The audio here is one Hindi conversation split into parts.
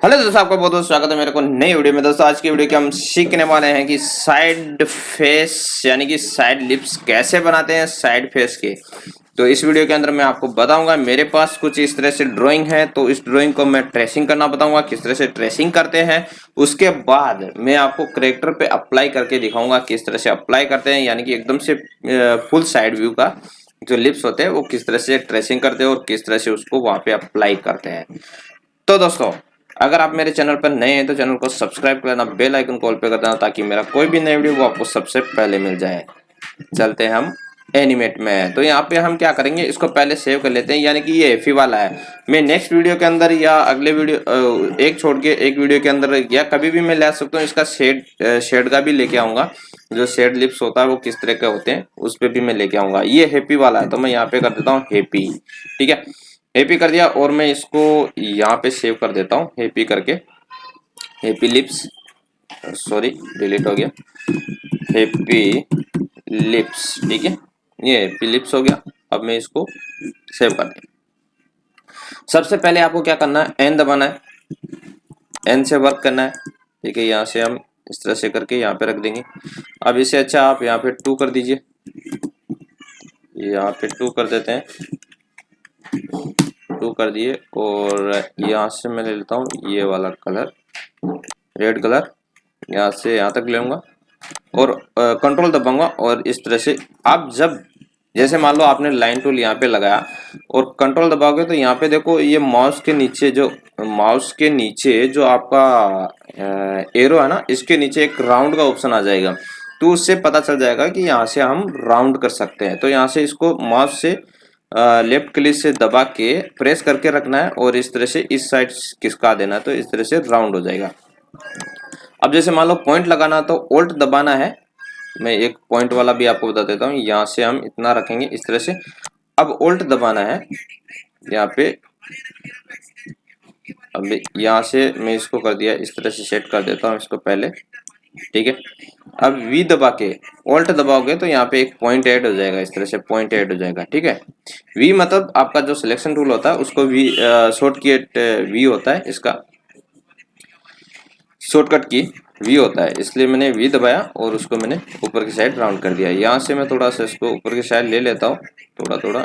हेलो दोस्तों, आपका बहुत बहुत स्वागत है मेरे को नई वीडियो में। दोस्तों आज की वीडियो के हम सीखने वाले हैं कि साइड फेस यानी कि साइड लिप्स कैसे बनाते हैं साइड फेस के। तो इस वीडियो के अंदर मैं आपको बताऊंगा, मेरे पास कुछ इस तरह से ड्राइंग है, तो इस ड्राइंग को मैं ट्रेसिंग करना बताऊंगा किस तरह से ट्रेसिंग करते हैं। उसके बाद मैं आपको करेक्टर पे अप्लाई करके दिखाऊंगा किस तरह से अप्लाई करते हैं, यानी कि एकदम से फुल साइड व्यू का जो लिप्स होते हैं वो किस तरह से ट्रेसिंग करते हैं और किस तरह से उसको वहां पे अप्लाई करते हैं। तो दोस्तों, अगर आप मेरे चैनल पर नए हैं तो चैनल को सब्सक्राइब कर लेना, बेल आइकन कॉल पे कर देना ताकि मेरा कोई भी नई वीडियो वो आपको सबसे पहले मिल जाए। चलते हैं हम एनिमेट में। तो यहाँ पे हम क्या करेंगे, इसको पहले सेव कर लेते हैं, यानी कि ये एफी वाला है। मैं नेक्स्ट वीडियो के अंदर या अगले वीडियो एक छोड़ के एक वीडियो के अंदर या कभी भी मैं ले सकता हूँ, इसका शेड का भी लेके आऊंगा। जो शेड लिप्स होता है वो किस तरह के होते हैं उस पर भी मैं लेके आऊंगा। ये हैप्पी वाला है तो मैं यहाँ पे कर देता हूँ हैप्पी। ठीक है, हैप्पी कर दिया और मैं इसको यहाँ पे सेव कर देता हूँ हैप्पी करके। हैप्पी लिप्स, सॉरी डिलीट हो गया, हैप्पी लिप्स। ठीक है, ये हैप्पी लिप्स हो गया। अब मैं इसको सेव कर दिया। सबसे पहले आपको क्या करना है, एन दबाना है, एन से वर्क करना है। ठीक है, यहाँ से हम इस तरह से करके यहाँ पे रख देंगे। अब इसे अच्छा आप यहाँ पे 2 कर दीजिए, यहाँ पे 2 कर देते हैं, 2 कर दिए। और यहाँ से मैं ले लेता हूँ ये वाला कलर, रेड कलर, यहाँ से यहाँ तक ले लूँगा और कंट्रोल दबाऊंगा। और इस तरह से आप जब जैसे मान लो आपने लाइन टूल यहाँ पे लगाया और कंट्रोल दबाओगे तो यहाँ पे देखो ये माउस के नीचे जो आपका एरो है ना, इसके नीचे एक राउंड का ऑप्शन आ जाएगा। तो उससे पता चल जाएगा कि यहाँ से हम राउंड कर सकते हैं। तो यहाँ से इसको माउस से लेफ्ट क्लिक से दबा के प्रेस करके रखना है और इस तरह से इस साइड खिसका देना है, तो इस तरह से राउंड हो जाएगा। अब जैसे मान लो पॉइंट लगाना तो ओल्ट दबाना है। मैं एक पॉइंट वाला भी आपको बता देता हूँ, यहाँ से हम इतना रखेंगे इस तरह से। अब ओल्ट दबाना है यहाँ पे। अब यहाँ से मैं इसको कर दिया, इस तरह से सेट कर देता हूँ इसको पहले। ठीक है, अब वी दबा के ओल्ट दबाओगे तो यहाँ पे एक पॉइंट ऐड हो जाएगा, इस तरह से पॉइंट ऐड हो जाएगा। ठीक है, वी मतलब आपका जो सिलेक्शन टूल होता है उसको वी शॉर्टकट वी होता है, इसका शॉर्टकट की वी होता है, इसलिए मैंने वी दबाया और उसको मैंने ऊपर की साइड राउंड कर दिया। यहाँ से मैं थोड़ा सा इसको ऊपर की साइड ले लेता हूँ, थोड़ा थोड़ा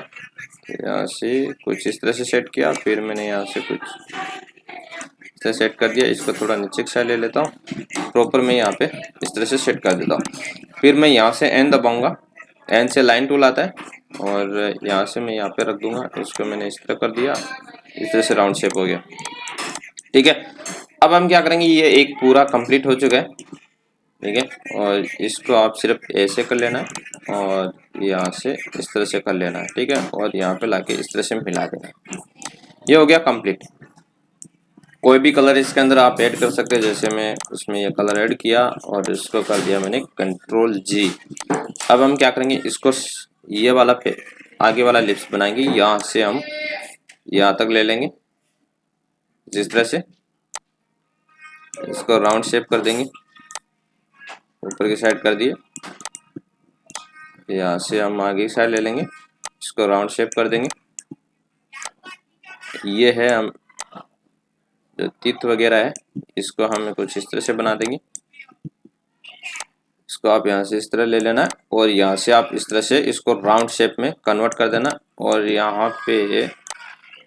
यहाँ से कुछ इस तरह से सेट किया, फिर मैंने यहाँ से कुछ इस तरह सेट कर दिया। इसको थोड़ा नीचे की साइड ले लेता हूँ, प्रॉपर मैं यहाँ पे इस तरह से सेट कर देता हूँ। फिर मैं यहाँ से एन दबाऊंगा, एन से लाइन टूल आता है और यहाँ से मैं यहाँ पे रख दूंगा। इसको मैंने इस तरह कर दिया, इस तरह से राउंड शेप हो गया। ठीक है, अब हम क्या करेंगे, ये एक पूरा कंप्लीट हो चुका है। ठीक है, और इसको आप सिर्फ ऐसे कर लेना है और यहाँ से इस तरह से कर लेना है। ठीक है, और यहाँ पे लाके इस तरह से मिला देना है। ये हो गया कंप्लीट। कोई भी कलर इसके अंदर आप ऐड कर सकते हैं, जैसे मैं इसमें ये कलर ऐड किया और इसको कर दिया मैंने कंट्रोल जी। अब हम क्या करेंगे, इसको ये वाला आगे वाला लिप्स बनाएंगे। यहाँ से हम यहाँ तक ले लेंगे, जिस तरह से इसको राउंड शेप कर देंगे, ऊपर की साइड कर दिए। यहाँ से हम आगे की साइड ले लेंगे, इसको राउंड शेप कर देंगे। ये है हम जो तीत वगैरह है, इसको हम कुछ इस तरह से बना देंगे। इसको आप यहाँ से इस तरह ले लेना और यहाँ से आप इस तरह से इसको राउंड शेप में कन्वर्ट कर देना। और यहाँ पे ये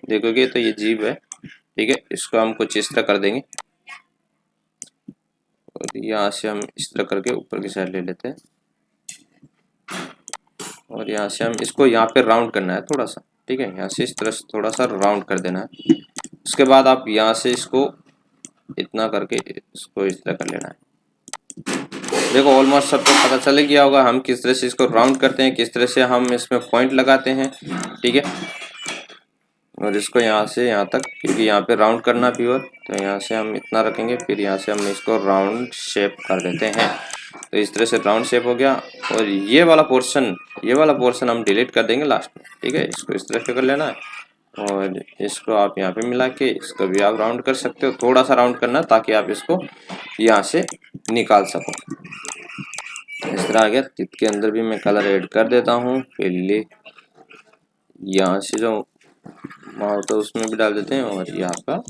देखोगे तो ये जीभ है। ठीक है, इसको हम कुछ इस तरह कर देंगे और यहाँ से हम इस तरह करके ऊपर की साइड ले लेते हैं और यहाँ से हम इसको यहाँ पे राउंड करना है थोड़ा सा। ठीक है, यहाँ से इस तरह से थोड़ा सा राउंड कर देना है। उसके बाद आप यहाँ से इसको इतना करके इसको इस तरह कर लेना है। देखो ऑलमोस्ट सबको पता चल गया होगा हम किस तरह से इसको राउंड करते हैं, किस तरह से हम इसमें पॉइंट लगाते हैं। ठीक है, और इसको यहाँ से यहाँ तक, क्योंकि यहाँ पे राउंड करना प्योर, तो यहाँ से हम इतना रखेंगे, फिर यहाँ से हम इसको राउंड शेप कर देते हैं। तो इस तरह से राउंड शेप हो गया। और ये वाला पोर्शन हम डिलीट कर देंगे लास्ट में। ठीक है, इसको इस तरह से कर लेना है और इसको आप यहाँ पे मिला के इसको भी आप राउंड कर सकते हो। थोड़ा सा राउंड करना ताकि आप इसको यहाँ से निकाल सको। इस तरह आ गया। तित के अंदर भी मैं कलर ऐड कर देता हूँ। पहले यहाँ से जो माउथ है उसमें भी डाल देते हैं और यहाँ का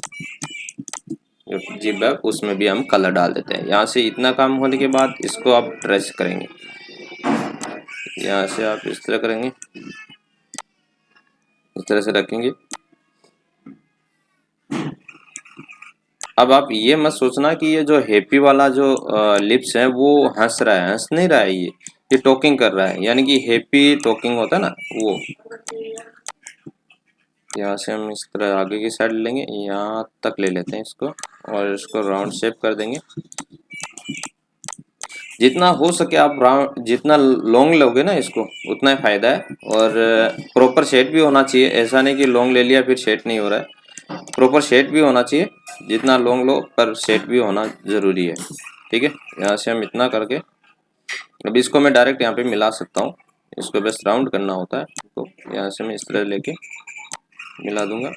जो जिप है उसमें भी हम कलर डाल देते हैं। यहाँ से इतना काम होने के बाद इसको आप ट्रेस करेंगे, यहाँ से आप इस तरह करेंगे, इस तरह से रखेंगे। अब आप ये मत सोचना कि ये जो हैप्पी वाला जो लिप्स है वो हंस रहा है, हंस नहीं रहा है, ये टॉकिंग कर रहा है, यानी कि हैप्पी टॉकिंग होता है ना वो। यहाँ से हम इस तरह आगे की साइड लेंगे, यहाँ तक ले लेते हैं इसको और इसको राउंड शेप कर देंगे। जितना हो सके आप राउंड, जितना लॉन्ग लोगे ना इसको उतना ही फायदा है। और प्रॉपर शेड भी होना चाहिए, ऐसा नहीं कि लॉन्ग ले लिया फिर शेड नहीं हो रहा है, प्रॉपर शेड भी होना चाहिए। जितना लॉन्ग लो पर शेड भी होना ज़रूरी है, ठीक है। यहाँ से हम इतना करके अब इसको मैं डायरेक्ट यहाँ पे मिला सकता हूँ, इसको बस राउंड करना होता है। तो यहाँ से मैं इस तरह लेके मिला दूंगा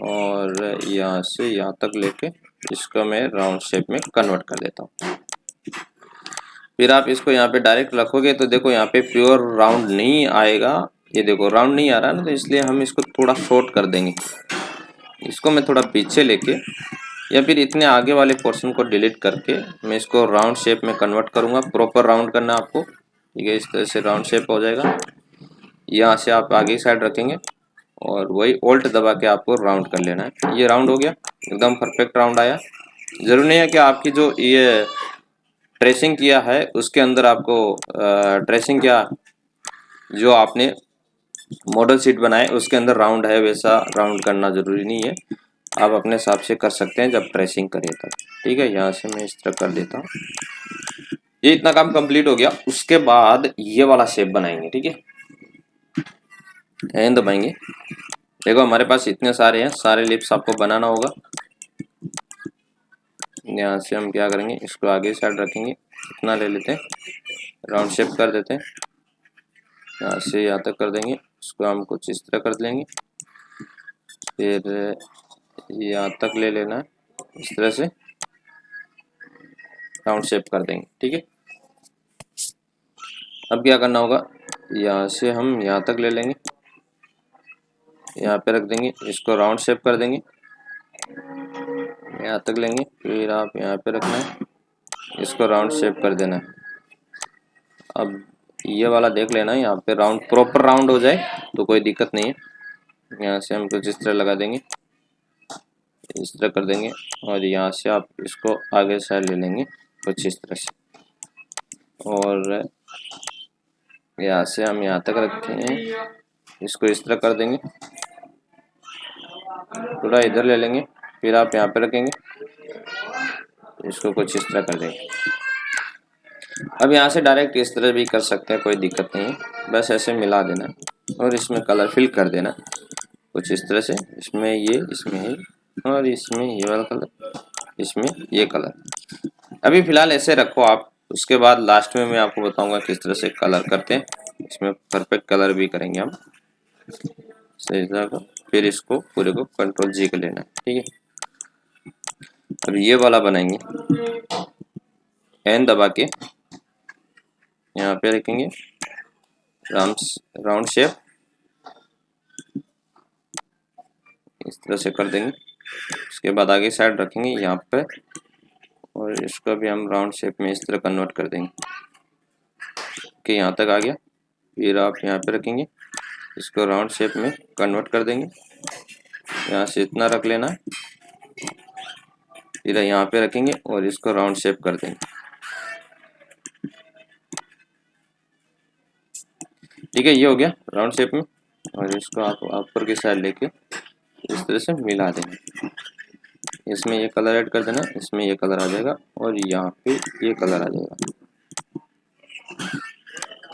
और यहाँ से यहाँ तक लेके इसको मैं राउंड शेप में कन्वर्ट कर देता हूँ। फिर आप इसको यहाँ पे डायरेक्ट रखोगे तो देखो यहाँ पे प्योर राउंड नहीं आएगा, ये देखो राउंड नहीं आ रहा ना, तो इसलिए हम इसको थोड़ा शॉर्ट कर देंगे। इसको मैं थोड़ा पीछे लेके या फिर इतने आगे वाले पोर्शन को डिलीट करके मैं इसको राउंड शेप में कन्वर्ट करूँगा। प्रॉपर राउंड करना है आपको, ठीक है। इस तरह से राउंड शेप हो जाएगा। यहाँ से आप आगे की साइड रखेंगे और वही ऑल्ट दबा के आपको राउंड कर लेना है। ये राउंड हो गया, एकदम परफेक्ट राउंड आया। ज़रूरी नहीं है कि आपकी जो ये ट्रेसिंग किया है उसके अंदर आपको ट्रेसिंग क्या जो आपने मॉडल शीट बनाए उसके अंदर राउंड है वैसा राउंड करना ज़रूरी नहीं है, आप अपने हिसाब से कर सकते हैं जब ट्रेसिंग करें तब, ठीक है। यहाँ से मैं इस तरह कर देता हूँ। ये इतना काम कंप्लीट हो गया। उसके बाद ये वाला शेप बनाएंगे, ठीक है। एन दबाएंगे, देखो हमारे पास इतने सारे हैं, सारे लिप्स आपको बनाना होगा। यहाँ से हम क्या करेंगे, इसको आगे साइड रखेंगे, इतना ले लेते हैं, राउंड शेप कर देते हैं। यहाँ से यहाँ तक कर देंगे, इसको हम कुछ इस तरह कर लेंगे, फिर यहाँ तक ले लेना है, इस तरह से राउंड शेप कर देंगे, ठीक है। अब क्या करना होगा, यहाँ से हम यहाँ तक ले लेंगे, यहाँ पे रख देंगे, इसको राउंड शेप कर देंगे, यहाँ तक लेंगे, फिर आप यहाँ पे रखना है, इसको राउंड शेप कर देना है। अब ये वाला देख लेना, यहाँ पे राउंड प्रॉपर राउंड हो जाए तो कोई दिक्कत नहीं है। यहाँ से हम कुछ इस तरह लगा देंगे, इस तरह कर देंगे और यहाँ से आप इसको आगे साइड ले लेंगे कुछ इस तरह से, और यहाँ से हम यहाँ तक रखते हैं, इसको इस तरह कर देंगे, थोड़ा इधर ले लेंगे, फिर आप यहाँ पे रखेंगे, इसको कुछ इस तरह कर देंगे। अब यहाँ से डायरेक्ट इस तरह भी कर सकते हैं, कोई दिक्कत नहीं है, बस ऐसे मिला देना और इसमें कलर फिल कर देना कुछ इस तरह से, इसमें ये और इसमें ये वाला कलर, इसमें ये कलर। अभी फ़िलहाल ऐसे रखो आप, उसके बाद लास्ट में मैं आपको बताऊंगा किस तरह से कलर करते हैं। इसमें परफेक्ट कलर भी करेंगे हम सही तरह। फिर इसको पूरे को कंट्रोल जी कर लेना है, ठीक है। अब ये वाला बनाएंगे, एन दबा के यहाँ पे रखेंगे, राउंड शेप इस तरह से कर देंगे। उसके बाद आगे साइड रखेंगे यहाँ पे और इसको भी हम राउंड शेप में इस तरह कन्वर्ट कर देंगे कि यहाँ तक आ गया। फिर आप यहाँ पे रखेंगे, इसको राउंड शेप में कन्वर्ट कर देंगे, यहाँ से इतना रख लेना है, फिर यहाँ पे रखेंगे और इसको राउंड शेप कर देंगे, ठीक है। ये हो गया राउंड शेप में, और इसको आप ऊपर की साइड लेके इस तरह से मिला देंगे। इसमें ये कलर ऐड कर देना, इसमें ये कलर आ जाएगा और यहाँ पे ये कलर आ जाएगा।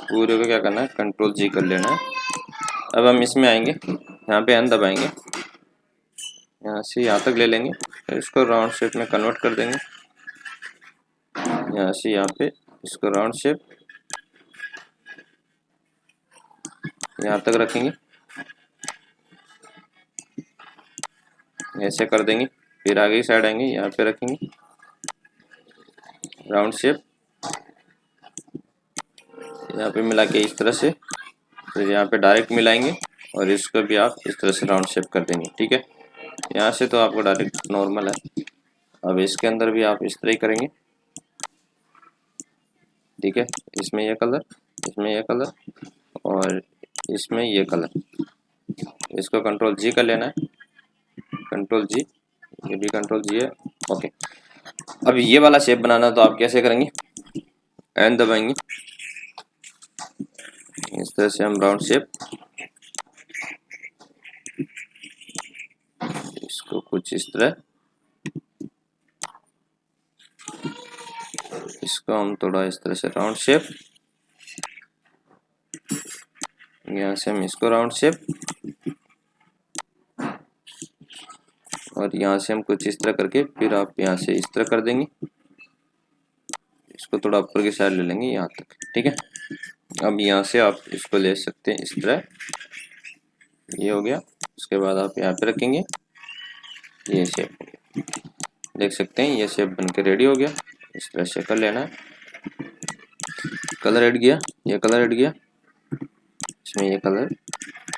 पूरे को क्या करना है, कंट्रोल जी कर लेना है। अब हम इसमें आएंगे, यहाँ पे एन दबाएंगे, यहाँ से यहाँ तक ले लेंगे, फिर इसको राउंड शेप में कन्वर्ट कर देंगे, यहाँ से यहाँ पे इसको राउंड शेप यहाँ तक रखेंगे, ऐसे कर देंगे। फिर आगे की साइड आएंगे, यहाँ पे रखेंगे राउंड शेप, यहाँ पे मिला के इस तरह से, फिर यहाँ पे डायरेक्ट मिलाएंगे और इसको भी आप इस तरह से राउंड शेप कर देंगे, ठीक है। यहाँ से तो आपको डायरेक्ट नॉर्मल है, अब इसके अंदर भी आप इस तरह ही करेंगे, ठीक है। इसमें ये कलर, इसमें ये कलर और इसमें ये कलर। इसको कंट्रोल जी कर लेना है, कंट्रोल जी, ये भी कंट्रोल जी है, ओके। अब ये वाला शेप बनाना तो आप कैसे करेंगे, एन दबाएंगे, इस तरह से हम राउंड शेप, इसको कुछ इस तरह, इसको हम थोड़ा इस तरह से राउंड शेप, यहाँ से हम इसको राउंड शेप और यहाँ से हम कुछ इस तरह करके फिर आप यहाँ से इस तरह कर देंगे, इसको थोड़ा ऊपर की साइड ले लेंगे यहाँ तक, ठीक है। अब यहाँ से आप इसको ले सकते हैं इस तरह, ये हो गया। उसके बाद आप यहाँ पे रखेंगे, ये शेप हो गया, देख सकते हैं ये शेप बन के रेडी हो गया। इस तरह से कर लेना है, कलर ऐड किया, ये कलर ऐड किया, इसमें ये कलर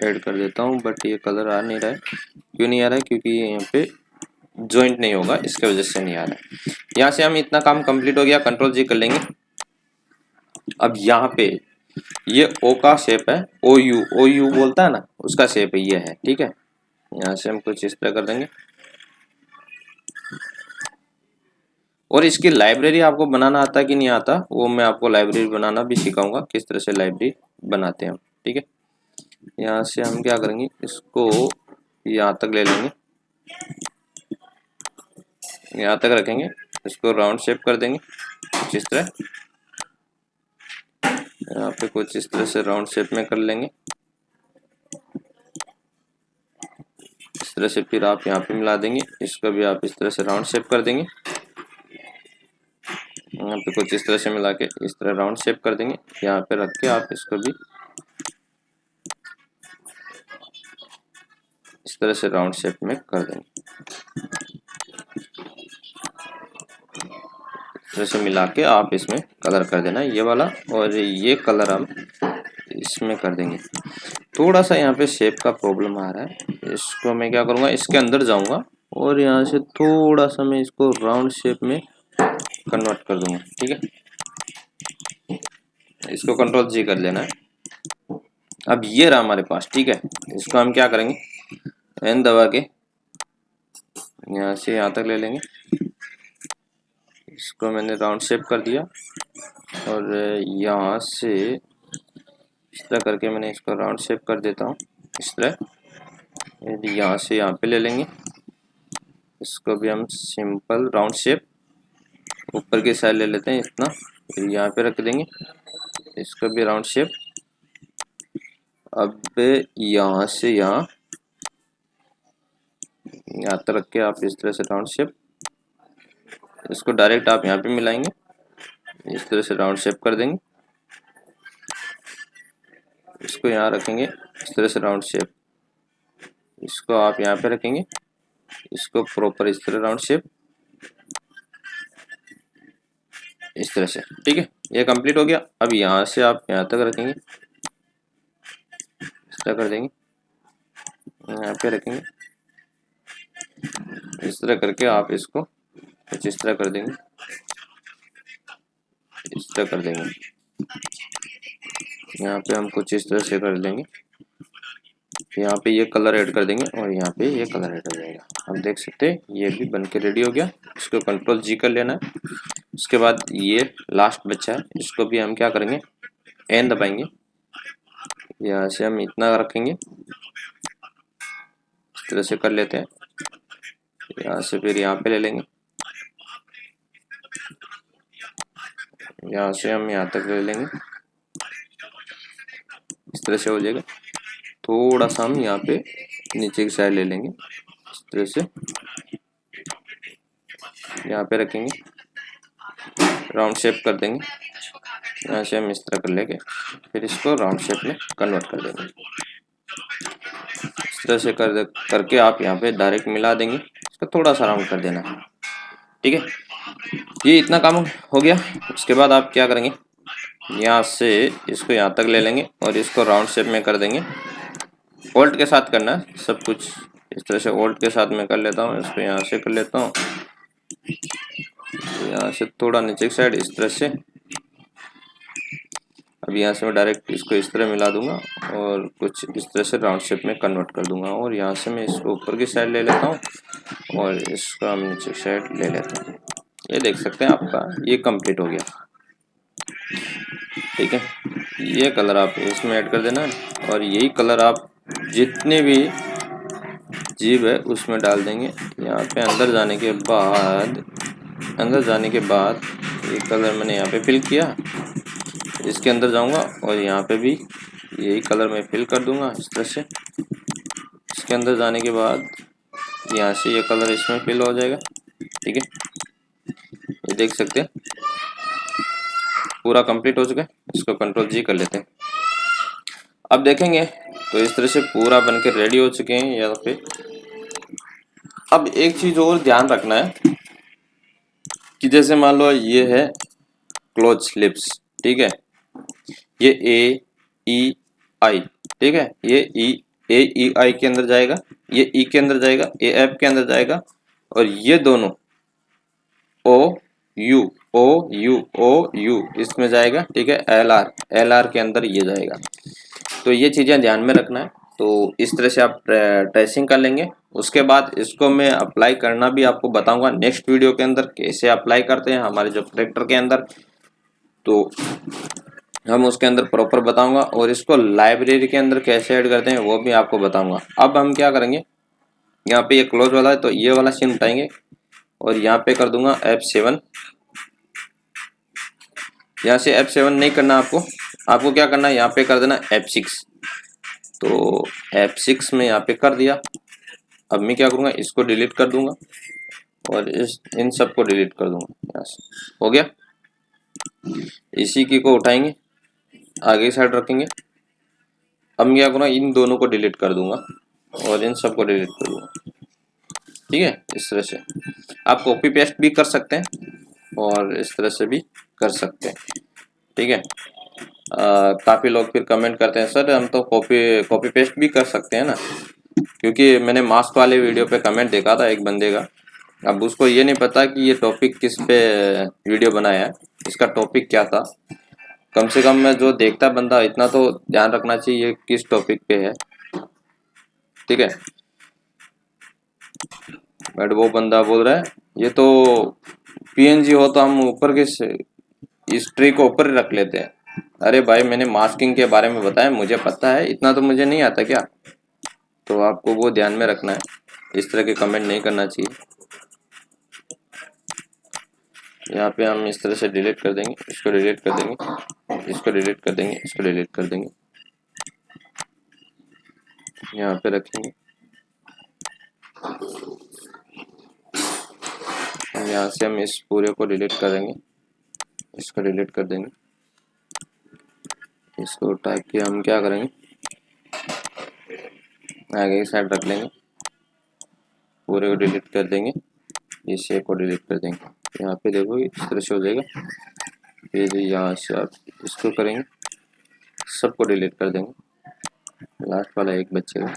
ऐड कर देता हूँ, बट ये कलर आ नहीं रहा है। क्यों नहीं आ रहा है, क्योंकि यहाँ पे जॉइंट नहीं होगा, इसके वजह से नहीं आ रहा है। यहाँ से हम इतना काम कंप्लीट हो गया, कंट्रोल जी कर लेंगे। अब यहाँ पे ये ओ का शेप है, ओ यू बोलता है ना, उसका शेप ये है, ठीक है। यहाँ से हम कुछ इस तरह कर देंगे और इसकी लाइब्रेरी आपको बनाना आता है कि नहीं आता, वो मैं आपको लाइब्रेरी बनाना भी सिखाऊंगा, किस तरह से लाइब्रेरी बनाते हैं हम, ठीक है। यहाँ से हम क्या करेंगे, इसको यहाँ तक ले लेंगे, यहाँ तक रखेंगे, इसको राउंड शेप कर देंगे कुछ इस तरह, यहाँ पे कुछ इस तरह से राउंड शेप में कर लेंगे, इस तरह से। फिर आप यहाँ पे मिला देंगे, इसको भी आप इस तरह से राउंड शेप कर देंगे, यहाँ पे कुछ इस तरह से मिला के इस तरह राउंड शेप कर देंगे, यहाँ पे रख के आप इसको भी इस तरह से राउंड शेप में कर देंगे, इस तरह से मिला के आप इसमें कलर कर देना ये वाला, और ये कलर हम इसमें कर देंगे। थोड़ा सा यहाँ पे शेप का प्रॉब्लम आ रहा है, इसको मैं क्या करूँगा, इसके अंदर जाऊँगा और यहाँ से थोड़ा सा मैं इसको राउंड शेप में कन्वर्ट कर दूंगा, ठीक है। इसको कंट्रोल जी कर लेना है। अब ये रहा हमारे पास, ठीक है। इसको हम क्या करेंगे, एन दबा के यहाँ से यहाँ तक ले लेंगे, इसको मैंने राउंड शेप कर दिया और यहाँ से इस तरह करके मैंने इसको राउंड शेप कर देता हूँ इस तरह। यहाँ से यहाँ पे ले लेंगे, इसको भी हम सिंपल राउंड शेप ऊपर की साइड ले लेते हैं इतना, फिर यहाँ पे रख देंगे, इसको भी राउंड शेप। अब यहाँ से यहाँ तक रख के आप इस तरह से राउंड शेप, इसको डायरेक्ट आप यहाँ पे मिलाएंगे, इस तरह से राउंड शेप कर देंगे, इसको यहाँ रखेंगे इस तरह से राउंड शेप, इसको आप यहाँ पे रखेंगे, इसको प्रॉपर इस तरह राउंड शेप इस तरह से, ठीक है। ये कंप्लीट हो गया। अब यहाँ से आप यहाँ तक रखेंगे, इस तरह कर देंगे, यहाँ पे रखेंगे, इस तरह करके आप इसको कुछ इस तरह कर देंगे, इस तरह कर देंगे, यहाँ पे हम कुछ इस तरह से कर देंगे, यहाँ पे ये कलर ऐड कर देंगे और यहाँ पे ये कलर ऐड हो जाएगा। हम देख सकते हैं ये भी बन के रेडी हो गया। इसको कंट्रोल जी कर लेना है। उसके बाद ये लास्ट बच्चा है, इसको भी हम क्या करेंगे, एन दबाएंगे, यहाँ से हम इतना रखेंगे, इस तरह से कर लेते हैं, यहाँ से फिर यहाँ पे ले लेंगे, यहाँ से हम यहाँ तक ले लेंगे, इस तरह से हो जाएगा। थोड़ा सा हम यहाँ पे नीचे की साइड ले लेंगे, इस तरह से यहाँ पे रखेंगे, राउंड शेप कर देंगे, यहाँ से हम इस तरह कर लेंगे, फिर इसको राउंड शेप में कन्वर्ट कर देंगे। इस तरह से करके आप यहाँ पे डायरेक्ट मिला देंगे, इसको थोड़ा सा राउंड कर देना, ठीक है। ये इतना काम हो गया। उसके बाद आप क्या करेंगे, यहाँ से इसको यहाँ तक ले लेंगे और इसको राउंड शेप में कर देंगे। ओल्ट के साथ करना है सब कुछ, इस तरह से ओल्ट के साथ में कर लेता हूँ, इसको यहाँ से कर लेता हूँ, यहाँ से थोड़ा नीचे की साइड इस तरह से। अब यहाँ से मैं डायरेक्ट इसको इस तरह मिला दूंगा और कुछ इस तरह से राउंड शेप में कन्वर्ट कर दूंगा। और यहाँ से मैं इसको ऊपर की साइड ले लेता हूँ और इसका हम नीचे की साइड ले लेते हैं। ये देख सकते हैं आपका ये कंप्लीट हो गया। ठीक है, ये कलर आप इसमें ऐड कर देना है और यही कलर आप जितने भी जीव है उसमें डाल देंगे। यहाँ पे अंदर जाने के बाद ये कलर मैंने यहाँ पे फिल किया, इसके अंदर जाऊंगा और यहाँ पे भी यही कलर मैं फिल कर दूंगा इस तरह से। इसके अंदर जाने के बाद यहाँ से ये कलर इसमें फिल हो जाएगा। ठीक है, ये देख सकते हैं पूरा कंप्लीट हो चुका है। इसको कंट्रोल जी कर लेते हैं। अब देखेंगे तो इस तरह से पूरा बन के रेडी हो चुके हैं यहाँ पे। अब एक चीज और ध्यान रखना है कि जैसे मान लो ये है क्लोज लिप्स, ठीक है, ये ए ई आई, ठीक है, ये ई आई के अंदर जाएगा, ये ई के अंदर जाएगा, ए एफ के अंदर जाएगा और ये दोनों ओ यू इसमें जाएगा। ठीक है, एल आर के अंदर ये जाएगा। तो ये चीजें ध्यान में रखना है। तो इस तरह से आप ट्रेसिंग कर लेंगे। उसके बाद इसको मैं अप्लाई करना भी आपको बताऊंगा नेक्स्ट वीडियो के अंदर, कैसे अप्लाई करते हैं हमारे जो ट्रैक्टर के अंदर, तो हम उसके अंदर प्रॉपर बताऊंगा। और इसको लाइब्रेरी के अंदर कैसे ऐड करते हैं वो भी आपको बताऊंगा। अब हम क्या करेंगे, यहाँ पे ये क्लोज वाला है तो ये वाला सीन उठाएंगे और यहाँ पे कर दूंगा F7। यहाँ से F7 नहीं करना आपको क्या करना है, यहाँ पे कर देना F6। तो F6 में यहाँ पे कर दिया। अब मैं क्या करूँगा, इसको डिलीट कर दूंगा और इन सबको डिलीट कर दूंगा। यहाँ से हो गया। इसी की को उठाएंगे, आगे की साइड रखेंगे। अब मैं क्या करूँगा, इन दोनों को डिलीट कर दूंगा और इन सबको डिलीट कर दूंगा। ठीक है, इस तरह से आप कॉपी पेस्ट भी कर सकते हैं और इस तरह से भी कर सकते हैं। ठीक है, काफ़ी लोग फिर कमेंट करते हैं सर हम तो कॉपी पेस्ट भी कर सकते हैं ना, क्योंकि मैंने मास्क वाले वीडियो पे कमेंट देखा था एक बंदे का। अब उसको ये नहीं पता कि ये टॉपिक किस पे वीडियो बनाया है, इसका टॉपिक क्या था। कम से कम मैं जो देखता बंदा इतना तो ध्यान रखना चाहिए किस टॉपिक पे है। ठीक है, बट वो बंदा बोल रहा है ये तो पीएनजी हो तो हम ऊपर के इस ट्री को ऊपर रख लेते हैं। अरे भाई मैंने मास्किंग के बारे में बताया, मुझे पता है, इतना तो मुझे नहीं आता क्या। तो आपको वो ध्यान में रखना है, इस तरह के कमेंट नहीं करना चाहिए। यहाँ पे हम इस तरह से डिलीट कर देंगे, इसको डिलीट कर देंगे, इसको डिलीट कर देंगे, इसको डिलीट कर देंगे, यहाँ पे रखेंगे। यहाँ से हम इस पूरे को डिलीट करेंगे, इसको डिलीट कर देंगे। इसको उठा के हम क्या करेंगे, आगे की साइड रख लेंगे, पूरे को डिलीट कर देंगे, ये शेप को डिलीट कर देंगे। यहाँ पे देखो इस तरह से हो जाएगा। फिर यहाँ से आप इसको करेंगे, सबको डिलीट कर देंगे, लास्ट वाला एक बचेगा।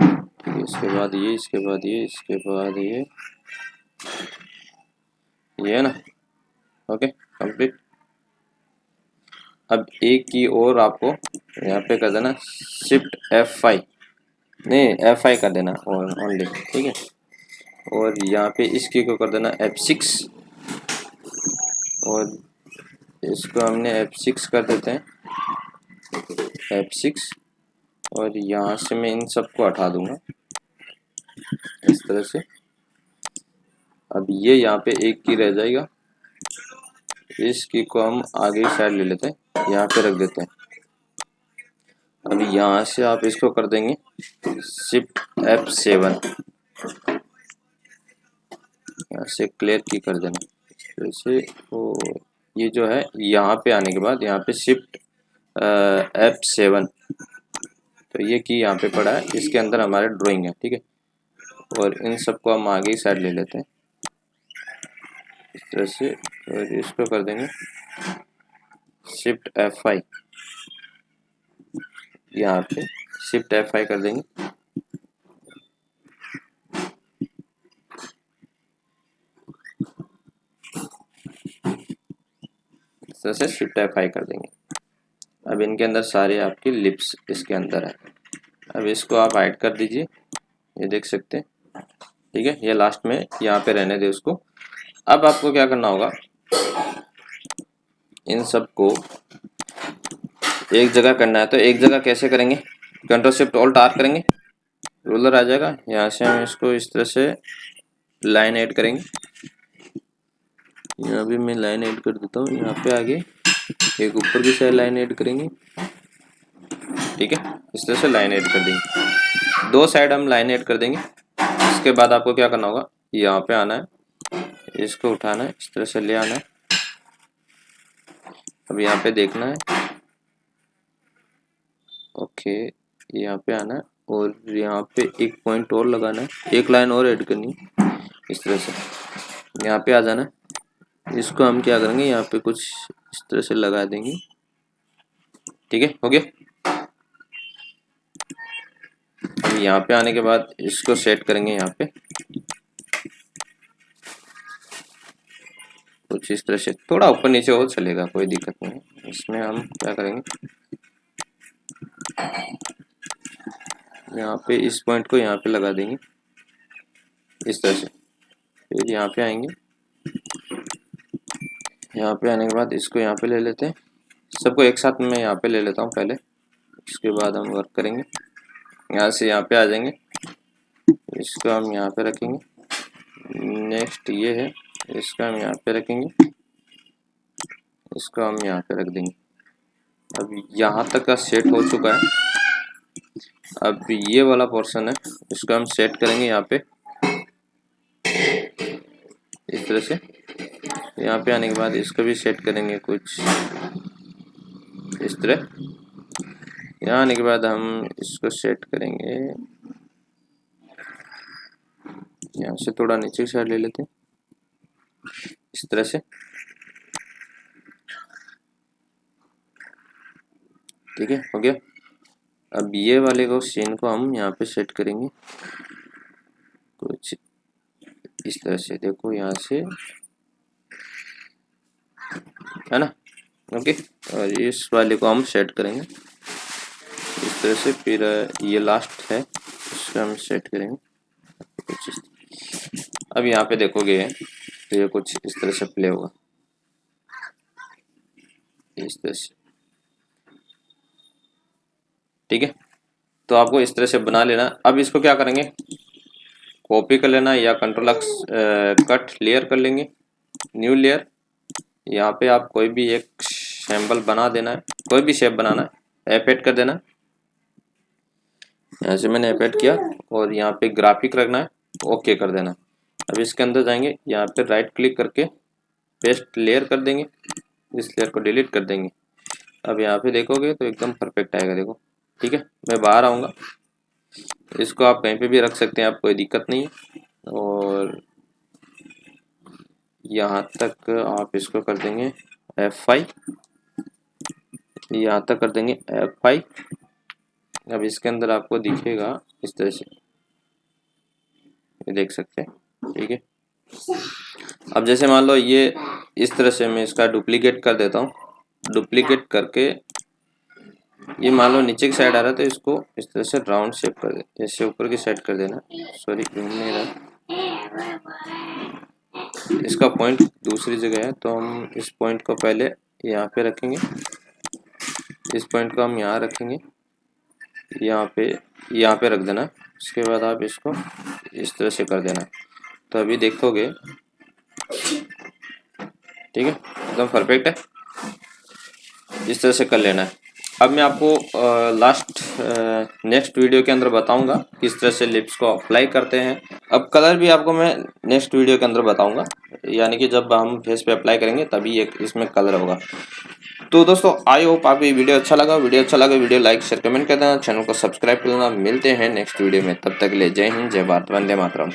ठीक है, इसके बाद ये, इसके बाद ये, इसके बाद ये है ना। Okay, complete. अब एक की और आपको यहाँ पे कर देना शिफ्ट F5, नहीं F5 कर देना ओनली। ठीक है, और यहाँ पे इस की को कर देना F6 और इसको हमने F6 कर देते हैं, F6। और यहाँ से मैं इन सबको हटा दूंगा इस तरह से। अब ये यहाँ पे एक की रह जाएगा, इस की को हम आगे साइड ले लेते हैं, यहाँ पे रख देते हैं। अभी यहाँ से आप इसको कर देंगे शिफ्ट F7, यहाँ से क्लियर की कर देना जैसे। तो ये जो है यहाँ पे आने के बाद यहाँ पे शिफ्ट F7, तो ये की यहाँ पे पड़ा है, इसके अंदर हमारे ड्राइंग है। ठीक है, और इन सबको हम आगे ही साइड ले लेते हैं इस तरह से, और इसको कर देंगे शिफ्ट F5, यहाँ पे शिफ्ट F5 कर देंगे। इस तरह से शिफ्ट F5 कर देंगे। अब इनके अंदर सारे आपकी लिप्स इसके अंदर है। अब इसको आप हाइड कर दीजिए, ये देख सकते हैं, ठीक है। ये लास्ट में यहाँ पे रहने दे उसको। अब आपको क्या करना होगा, इन सब को एक जगह करना है। तो एक जगह कैसे करेंगे, कंट्रोल शिफ्ट ऑल्ट आर करेंगे, रूलर आ जाएगा। यहाँ से हम इसको इस तरह से लाइन ऐड करेंगे। यहाँ भी मैं लाइन ऐड कर देता हूँ। यहाँ पे आगे एक ऊपर की साइड लाइन ऐड करेंगे, ठीक है। इस तरह से लाइन ऐड कर देंगे, दो साइड हम लाइन ऐड कर देंगे। इसके बाद आपको क्या करना होगा, यहाँ पे आना है, इसको उठाना है, इस तरह से ले आना है। अब यहाँ पे देखना है, ओके, यहाँ पे आना है और यहाँ पे एक पॉइंट और लगाना है, एक लाइन और ऐड करनी है। इस तरह से यहाँ पे आ जाना है। इसको हम क्या करेंगे, यहाँ पे कुछ इस तरह से लगा देंगे, ठीक है, हो गया। अब यहाँ पे आने के बाद इसको सेट करेंगे, यहाँ पे कुछ इस तरह से, थोड़ा ऊपर नीचे हो चलेगा, कोई दिक्कत नहीं है। इसमें हम क्या करेंगे, यहाँ पे इस पॉइंट को यहाँ पे लगा देंगे इस तरह से। फिर यहाँ पे आएंगे, यहाँ पे आने के बाद इसको यहाँ पे ले लेते हैं, सबको एक साथ में यहाँ पे ले लेता हूँ पहले। इसके बाद हम वर्क करेंगे, यहाँ से यहाँ पे आ जाएंगे, इसको हम यहाँ पे रखेंगे। नेक्स्ट ये है, इसका हम यहाँ पे रखेंगे, इसको हम यहाँ पे रख देंगे। अब यहाँ तक का सेट हो चुका है। अब ये वाला पोर्शन है, इसको हम सेट करेंगे यहाँ पे इस तरह से। यहाँ पे आने के बाद इसको भी सेट करेंगे कुछ इस तरह। यहाँ आने के बाद हम इसको सेट करेंगे, यहाँ से थोड़ा नीचे की साइड ले लेते हैं इस तरह से, ठीक है, हो गया। अब ये वाले को सीन को हम यहाँ पे सेट करेंगे कुछ इस तरह से, देखो यहाँ से, है ना, ओके। और इस वाले को हम सेट करेंगे इस तरह से। फिर ये लास्ट है, इसको हम सेट करेंगे कुछ इस। अब यहाँ पे देखोगे तो ये कुछ इस तरह से प्ले होगा, इस तरह से, ठीक है। तो आपको इस तरह से बना लेना। अब इसको क्या करेंगे, कॉपी कर लेना या कंट्रोल कट लेयर कर लेंगे, न्यू लेयर। यहाँ पे आप कोई भी एक सैम्पल बना देना है, कोई भी शेप बनाना है, एड कर देना। यहाँ से मैंने एड किया और यहाँ पे ग्राफिक रखना है, ओके कर देना। अब इसके अंदर जाएंगे, यहाँ पे राइट क्लिक करके पेस्ट लेयर कर देंगे, इस लेयर को डिलीट कर देंगे। अब यहाँ पे देखोगे तो एकदम परफेक्ट आएगा, देखो, ठीक है। मैं बाहर आऊँगा, इसको आप कहीं पे भी रख सकते हैं, आप कोई दिक्कत नहीं है। और यहाँ तक आप इसको कर देंगे F5, यहाँ तक कर देंगे F5। अब इसके अंदर आपको दिखेगा इस तरह से, ये देख सकते हैं, ठीक है। अब जैसे मान लो ये इस तरह से, मैं इसका डुप्लीकेट कर देता हूँ। डुप्लीकेट करके ये मान लो नीचे की साइड आ रहा है, तो इसको इस तरह से राउंड शेप कर दे, ऐसे ऊपर की साइड कर देना। सॉरी, घूम नहीं रहा, इसका पॉइंट दूसरी जगह है, तो हम इस पॉइंट को पहले यहाँ पे रखेंगे, इस पॉइंट को हम यहाँ रखेंगे, यहाँ पे रख देना। उसके बाद आप इसको इस तरह से कर देना, तो अभी देखोगे, ठीक है, एकदम परफेक्ट है। इस तरह से कर लेना है। अब मैं आपको नेक्स्ट वीडियो के अंदर बताऊंगा किस तरह से लिप्स को अप्लाई करते हैं। अब कलर भी आपको मैं नेक्स्ट वीडियो के अंदर बताऊंगा, यानी कि जब हम फेस पे अप्लाई करेंगे तभी एक इसमें कलर होगा। तो दोस्तों, आई होप आपको ये वीडियो अच्छा लगा। वीडियो लाइक शेयर कमेंट कर देना, चैनल को सब्सक्राइब कर लेना। मिलते हैं नेक्स्ट वीडियो में, तब तक के लिए जय हिंद, जय भारत, वंदे मातरम।